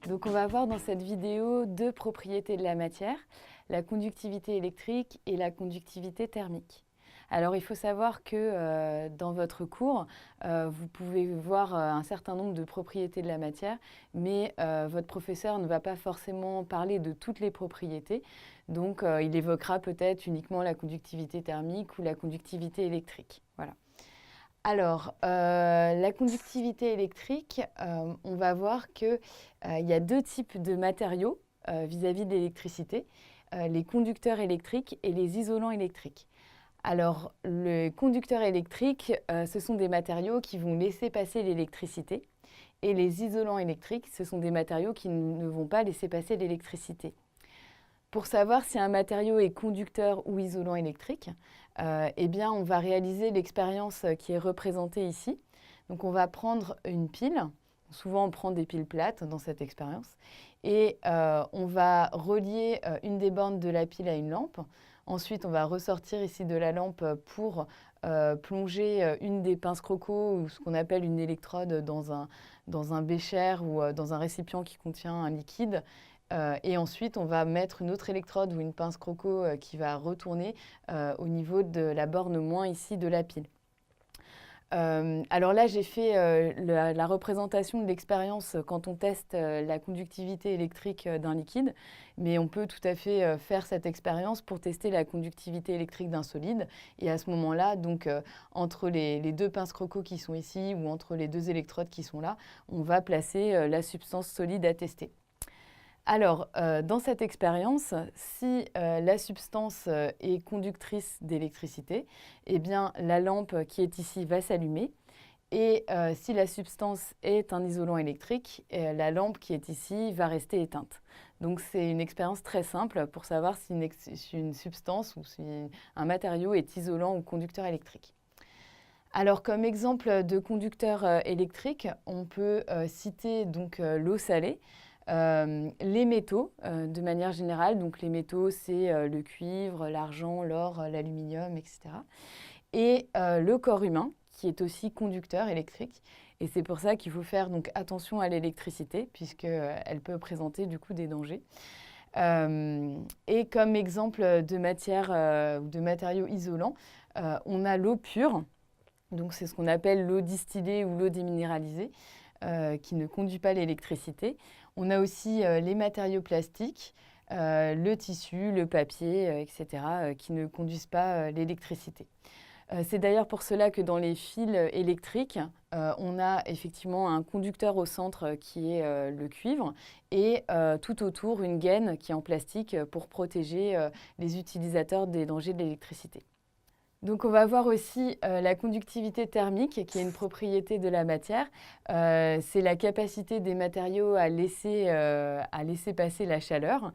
Donc on va voir dans cette vidéo deux propriétés de la matière, la conductivité électrique et la conductivité thermique. Alors il faut savoir que dans votre cours, vous pouvez voir un certain nombre de propriétés de la matière, mais votre professeur ne va pas forcément parler de toutes les propriétés. Donc il évoquera peut-être uniquement la conductivité thermique ou la conductivité électrique. Voilà. Alors, la conductivité électrique, on va voir qu'il y a deux types de matériaux vis-à-vis de l'électricité, les conducteurs électriques et les isolants électriques. Alors, les conducteurs électriques, ce sont des matériaux qui vont laisser passer l'électricité, et les isolants électriques, ce sont des matériaux qui ne vont pas laisser passer l'électricité. Pour savoir si un matériau est conducteur ou isolant électrique, eh bien, on va réaliser l'expérience qui est représentée ici. Donc, on va prendre une pile. Souvent, on prend des piles plates dans cette expérience. Et on va relier une des bornes de la pile à une lampe. Ensuite, on va ressortir ici de la lampe pour plonger une des pinces croco, ou ce qu'on appelle une électrode, dans un bécher ou dans un récipient qui contient un liquide. Et ensuite, on va mettre une autre électrode ou une pince croco qui va retourner au niveau de la borne moins ici de la pile. Alors là, j'ai fait la représentation de l'expérience quand on teste la conductivité électrique d'un liquide, mais on peut tout à fait faire cette expérience pour tester la conductivité électrique d'un solide. Et à ce moment-là, donc entre les deux pinces croco qui sont ici ou entre les deux électrodes qui sont là, on va placer la substance solide à tester. Alors, dans cette expérience, si la substance est conductrice d'électricité, eh bien, la lampe qui est ici va s'allumer. Et si la substance est un isolant électrique, la lampe qui est ici va rester éteinte. Donc, c'est une expérience très simple pour savoir si une substance ou si un matériau est isolant ou conducteur électrique. Alors, comme exemple de conducteur électrique, on peut citer donc l'eau salée. Les métaux, de manière générale, donc les métaux, c'est le cuivre, l'argent, l'or, l'aluminium, etc. Et le corps humain, qui est aussi conducteur électrique. Et c'est pour ça qu'il faut faire donc attention à l'électricité, puisqu'elle peut présenter du coup des dangers. Et comme exemple de matière ou de matériaux isolants, on a l'eau pure. Donc c'est ce qu'on appelle l'eau distillée ou l'eau déminéralisée, qui ne conduit pas l'électricité. On a aussi les matériaux plastiques, le tissu, le papier, etc., qui ne conduisent pas l'électricité. C'est d'ailleurs pour cela que dans les fils électriques, on a effectivement un conducteur au centre qui est le cuivre et tout autour une gaine qui est en plastique pour protéger les utilisateurs des dangers de l'électricité. Donc on va voir aussi la conductivité thermique, qui est une propriété de la matière. C'est la capacité des matériaux à laisser passer la chaleur.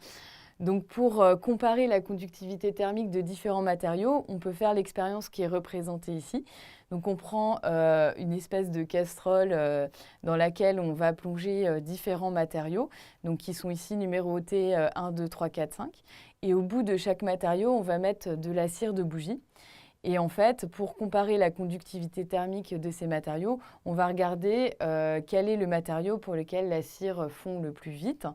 Donc pour comparer la conductivité thermique de différents matériaux, on peut faire l'expérience qui est représentée ici. Donc on prend une espèce de casserole dans laquelle on va plonger différents matériaux, donc qui sont ici numérotés 1, 2, 3, 4, 5. Et au bout de chaque matériau, on va mettre de la cire de bougie. Et en fait, pour comparer la conductivité thermique de ces matériaux, on va regarder quel est le matériau pour lequel la cire fond le plus vite.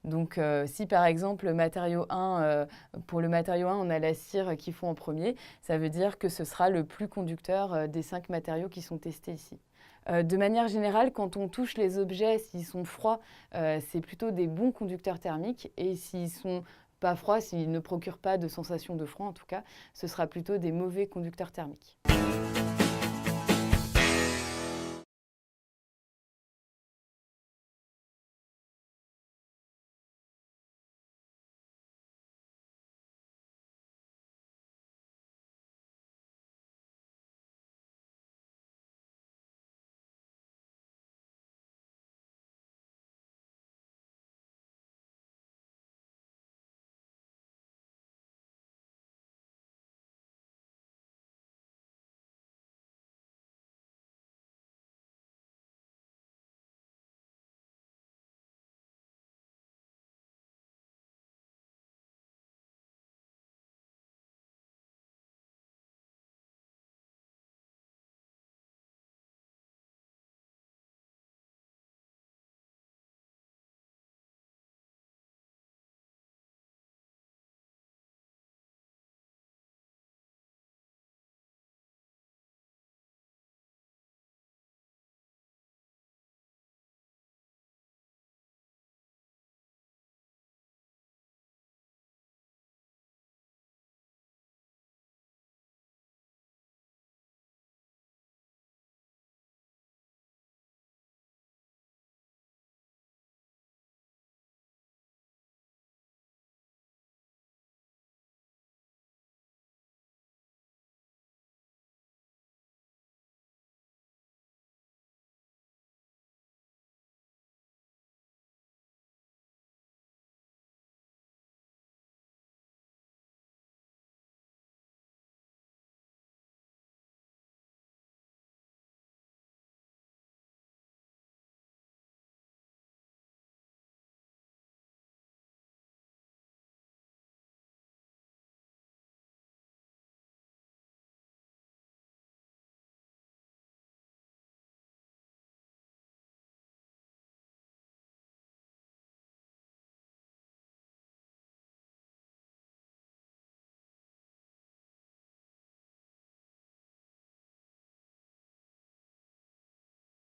Donc, si par exemple, pour le matériau 1, on a la cire qui fond en premier, ça veut dire que ce sera le plus conducteur des 5 matériaux qui sont testés ici. De manière générale, quand on touche les objets, s'ils sont froids, c'est plutôt des bons conducteurs thermiques. Et s'ils sont pas froid, s'il ne procure pas de sensation de froid en tout cas, ce sera plutôt des mauvais conducteurs thermiques.